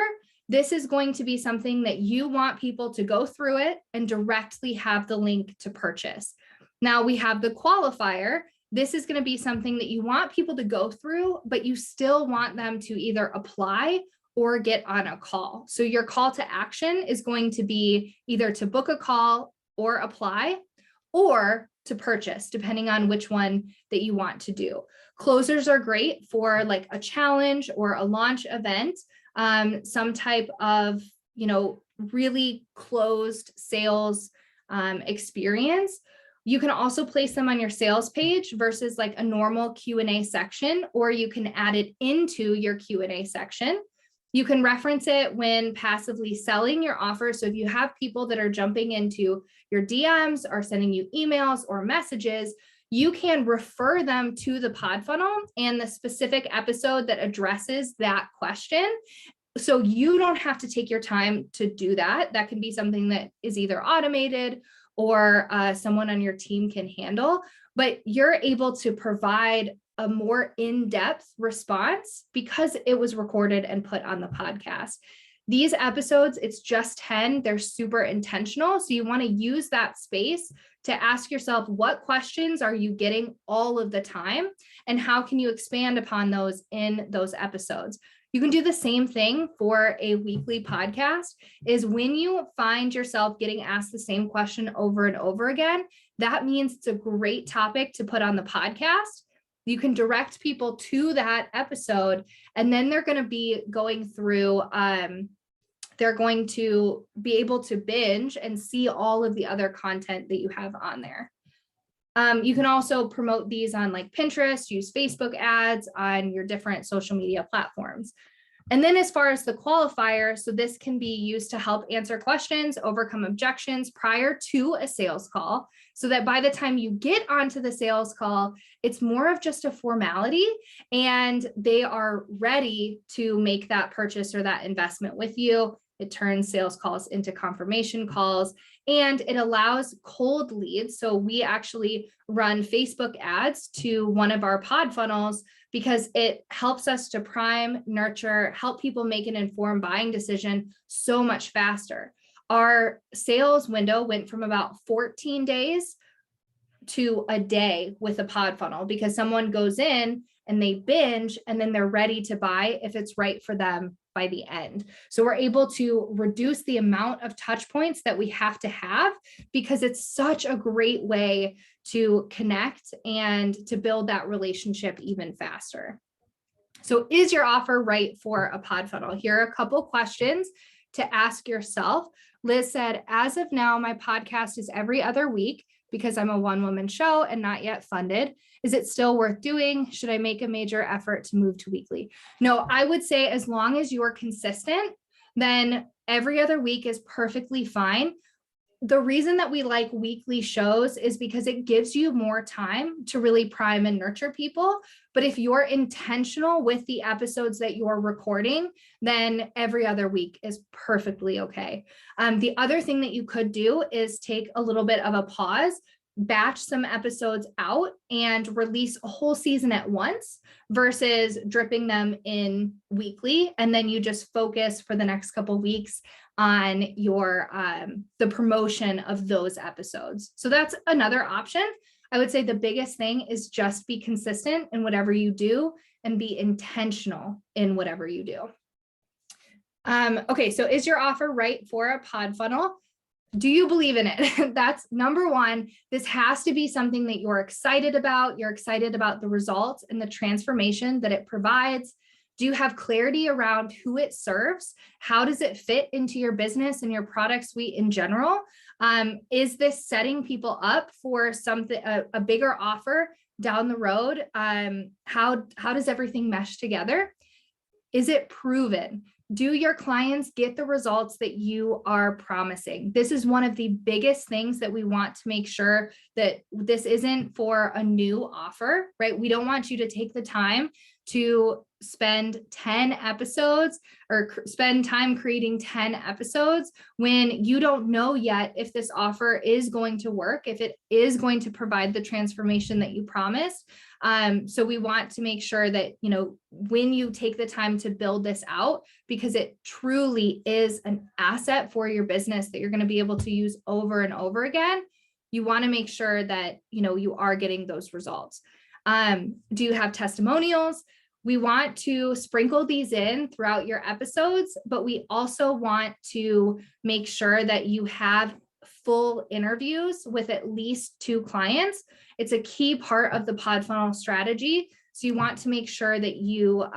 this is going to be something that you want people to go through it and directly have the link to purchase. Now we have the qualifier. This is going to be something that you want people to go through, but you still want them to either apply or get on a call. So your call to action is going to be either to book a call or apply, or to purchase, depending on which one that you want to do. Closers are great for like a challenge or a launch event, some type of, really closed sales experience. You can also place them on your sales page versus like a normal Q&A section, or you can add it into your Q&A section. You can reference it when passively selling your offer. So if you have people that are jumping into your DMs or sending you emails or messages, you can refer them to the Podfunnel and the specific episode that addresses that question. So you don't have to take your time to do that. That can be something that is either automated or someone on your team can handle, but you're able to provide a more in-depth response because it was recorded and put on the podcast. These episodes, it's just 10. They're super intentional. So you want to use that space to ask yourself, what questions are you getting all of the time? And how can you expand upon those in those episodes? You can do the same thing for a weekly podcast. Is when you find yourself getting asked the same question over and over again, that means it's a great topic to put on the podcast. You can direct people to that episode, and then they're going to be going through, they're going to be able to binge and see all of the other content that you have on there. You can also promote these on like Pinterest, use Facebook ads on your different social media platforms. And then as far as the qualifier, so this can be used to help answer questions, overcome objections prior to a sales call, so that by the time you get onto the sales call, it's more of just a formality and they are ready to make that purchase or that investment with you. It turns sales calls into confirmation calls, and it allows cold leads. So we actually run Facebook ads to one of our Podfunnels because it helps us to prime, nurture, help people make an informed buying decision so much faster. Our sales window went from about 14 days to a day with a Podfunnel because someone goes in and they binge and then they're ready to buy if it's right for them by the end. So we're able to reduce the amount of touch points that we have to have because it's such a great way to connect and to build that relationship even faster. So is your offer right for a Podfunnel? Here are a couple questions to ask yourself. Liz said, as of now, my podcast is every other week because I'm a one-woman show and not yet funded. Is it still worth doing? Should I make a major effort to move to weekly? No, I would say as long as you're consistent, then every other week is perfectly fine. The reason that we like weekly shows is because it gives you more time to really prime and nurture people. But if you're intentional with the episodes that you're recording, then every other week is perfectly okay. The other thing that you could do is take a little bit of a pause, batch some episodes out and release a whole season at once versus dripping them in weekly. And then you just focus for the next couple of weeks on your the promotion of those episodes. So that's another option. I would say the biggest thing is just be consistent in whatever you do and be intentional in whatever you do. Okay, so is your offer right for a Podfunnel? Do you believe in it? That's number one. This has to be something that you're excited about. You're excited about the results and the transformation that it provides. Do you have clarity around who it serves? How does it fit into your business and your product suite in general? Is this setting people up for something, a bigger offer down the road? How does everything mesh together? Is it proven? Do your clients get the results that you are promising? This is one of the biggest things that we want to make sure that this isn't for a new offer, right? We don't want you to take the time to spend 10 episodes or spend time creating 10 episodes when you don't know yet if this offer is going to work, if it is going to provide the transformation that you promised. So we want to make sure that, you know, when you take the time to build this out, because it truly is an asset for your business that you're going to be able to use over and over again, you want to make sure that, you know, you are getting those results. Do you have testimonials? We want to sprinkle these in throughout your episodes, but we also want to make sure that you have full interviews with at least 2 clients. It's a key part of the Podfunnel strategy. So you want to make sure that you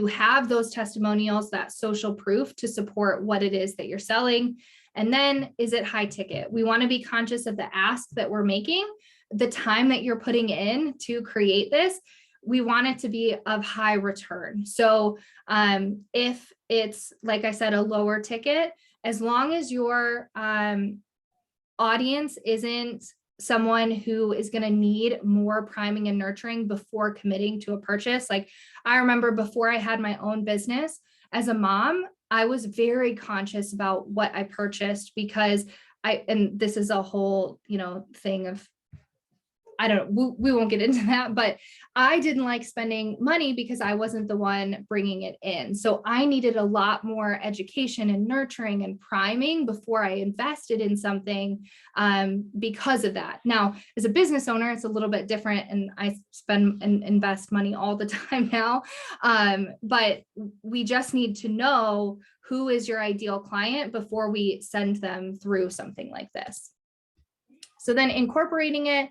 have those testimonials, that social proof to support what it is that you're selling. And then, is it high ticket? We want to be conscious of the ask that we're making, the time that you're putting in to create this. We want it to be of high return. So if it's, like I said, a lower ticket, as long as your audience isn't someone who is going to need more priming and nurturing before committing to a purchase. Like, I remember before I had my own business as a mom, I was very conscious about what I purchased, because and this is a whole, you know, thing of, we won't get into that, but I didn't like spending money because I wasn't the one bringing it in. So I needed a lot more education and nurturing and priming before I invested in something, because of that. Now, as a business owner, it's a little bit different, and I spend and invest money all the time now. But we just need to know who is your ideal client before we send them through something like this. So then incorporating it,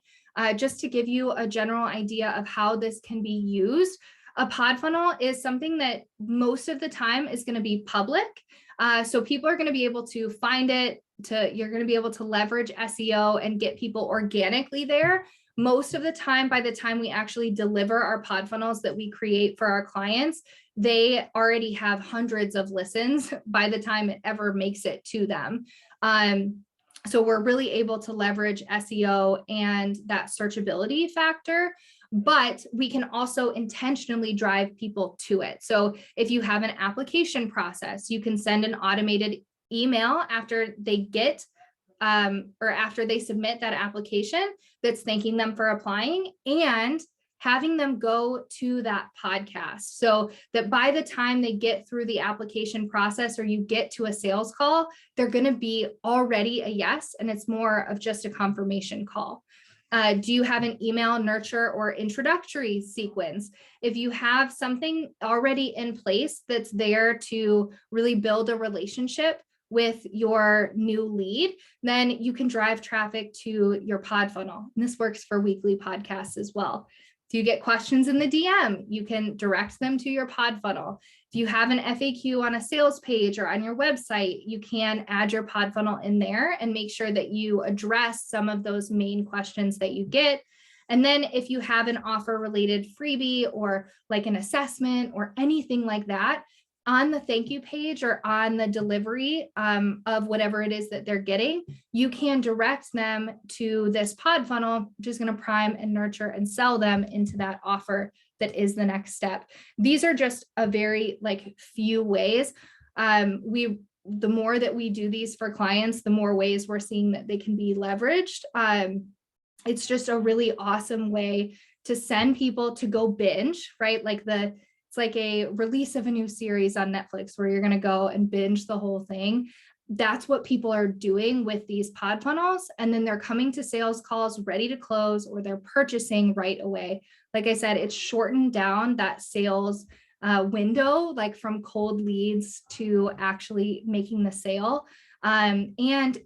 just to give you a general idea of how this can be used, a Podfunnel is something that most of the time is going to be public. So people are going to be able to find it, you're going to be able to leverage SEO and get people organically there. Most of the time, by the time we actually deliver our Podfunnels that we create for our clients, they already have hundreds of listens by the time it ever makes it to them. So we're really able to leverage SEO and that searchability factor, but we can also intentionally drive people to it. So if you have an application process, you can send an automated email after they get or after they submit that application that's thanking them for applying and having them go to that podcast, so that by the time they get through the application process or you get to a sales call, they're going to be already a yes, and it's more of just a confirmation call. Do you have an email nurture or introductory sequence? If you have something already in place that's there to really build a relationship with your new lead, then you can drive traffic to your Podfunnel. And this works for weekly podcasts as well. If you get questions in the DM, you can direct them to your Podfunnel. If you have an FAQ on a sales page or on your website, you can add your Podfunnel in there and make sure that you address some of those main questions that you get. And then if you have an offer related freebie or like an assessment or anything like that, on the thank you page or on the delivery of whatever it is that they're getting, you can direct them to this Podfunnel, which is going to prime and nurture and sell them into that offer that is the next step. These are just a very few ways. The more that we do these for clients, the more ways we're seeing that they can be leveraged. It's just a really awesome way to send people to go binge, right? It's like a release of a new series on Netflix where you're going to go and binge the whole thing. That's what people are doing with these Podfunnels. And then they're coming to sales calls ready to close, or they're purchasing right away. Like I said, it's shortened down that sales window, like from cold leads to actually making the sale. And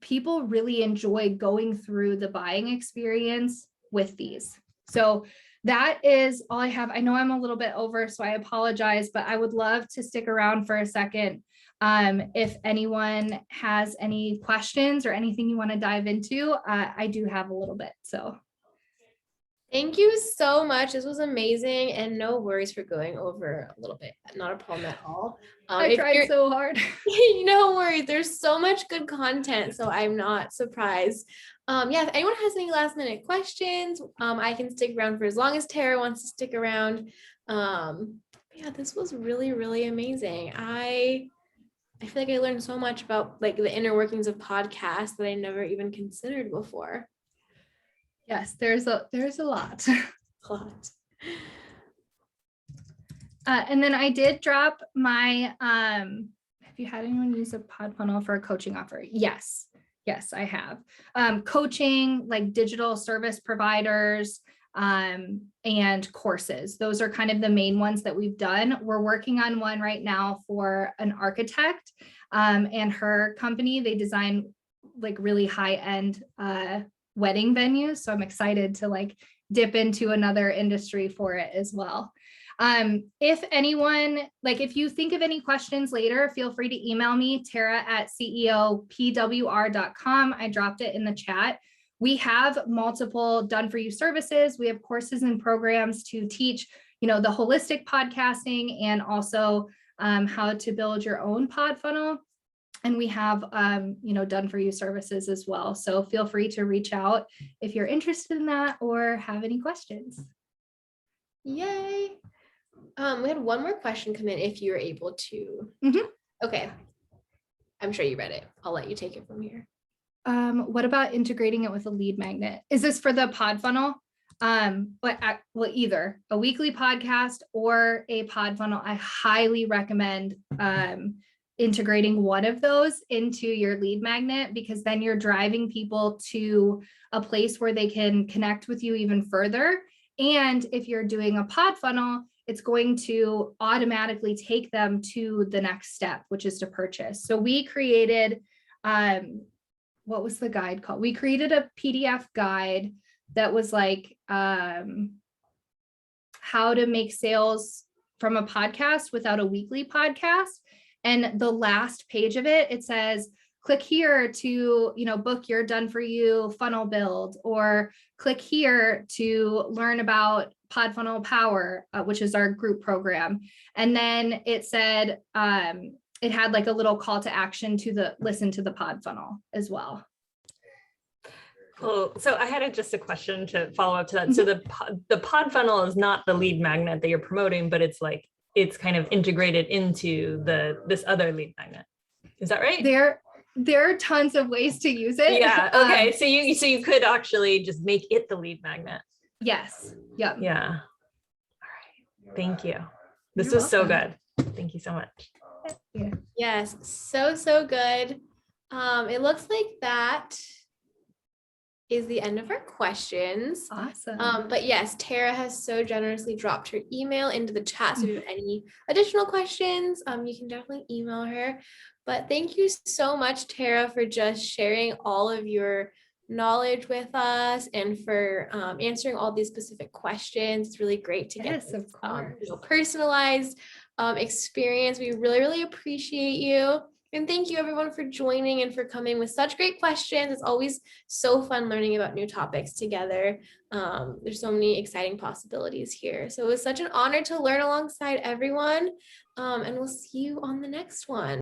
people really enjoy going through the buying experience with these. So that is all I have. I know I'm a little bit over, so I apologize, but I would love to stick around for a second. If anyone has any questions or anything you want to dive into, I do have a little bit. So
Thank you so much. This was amazing, and no worries for going over a little bit. Not a problem at all.
I
If
tried
you're-
so hard.
no worries. There's so much good content, so I'm not surprised. Yeah, if anyone has any last minute questions, I can stick around for as long as Tara wants to stick around. Yeah, this was really, really amazing. I feel like I learned so much about like the inner workings of podcasts that I never even considered before.
Yes, there's a lot.
A lot.
And then I did drop my, have you had anyone use a Podfunnel for a coaching offer? Yes, I have. Coaching, like digital service providers, and courses. Those are kind of the main ones that we've done. We're working on one right now for an architect, and her company. They design like really high-end wedding venues. So I'm excited to like dip into another industry for it as well. If anyone, like if you think of any questions later, feel free to email me, tara@ceopwr.com. I dropped it in the chat. We have multiple done for you services. We have courses and programs to teach, the holistic podcasting and also how to build your own pod funnel. And we have, done for you services as well. So feel free to reach out if you're interested in that or have any questions.
Yay. We had one more question come in if you're able to. Okay. I'm sure you read it. I'll let you take it from here.
What about integrating it with a lead magnet? Is this for the pod funnel? Well, either a weekly podcast or a pod funnel. I highly recommend integrating one of those into your lead magnet, because then you're driving people to a place where they can connect with you even further. And if you're doing a pod funnel, it's going to automatically take them to the next step, which is to purchase. So we created, what was the guide called? We created a PDF guide that was like how to make sales from a podcast without a weekly podcast. And the last page of it, it says, click here to, book your done for you funnel build, or click here to learn about Podfunnel Power, which is our group program. And then it said, it had like a little call to action to listen to the Podfunnel as well.
Cool. So I had just a question to follow up to that. So the Podfunnel is not the lead magnet that you're promoting, but it's kind of integrated into this other lead magnet. Is that right?
There are tons of ways to use it.
Yeah. Okay. So you could actually just make it the lead magnet.
Yes. Yep.
Yeah. All right. Thank you. This was so good. Thank you so much.
Yeah.
Yes, so good. It looks like that is the end of our questions.
Awesome.
But yes, Tara has so generously dropped her email into the chat. So if you have any additional questions, you can definitely email her. But thank you so much, Tara, for just sharing all of your knowledge with us and for answering all these specific questions. It's really great to get
Yes, of course.
Personalized experience. We really, really appreciate you. And thank you everyone for joining and for coming with such great questions. It's always so fun learning about new topics together. There's so many exciting possibilities here. So it was such an honor to learn alongside everyone. And we'll see you on the next one.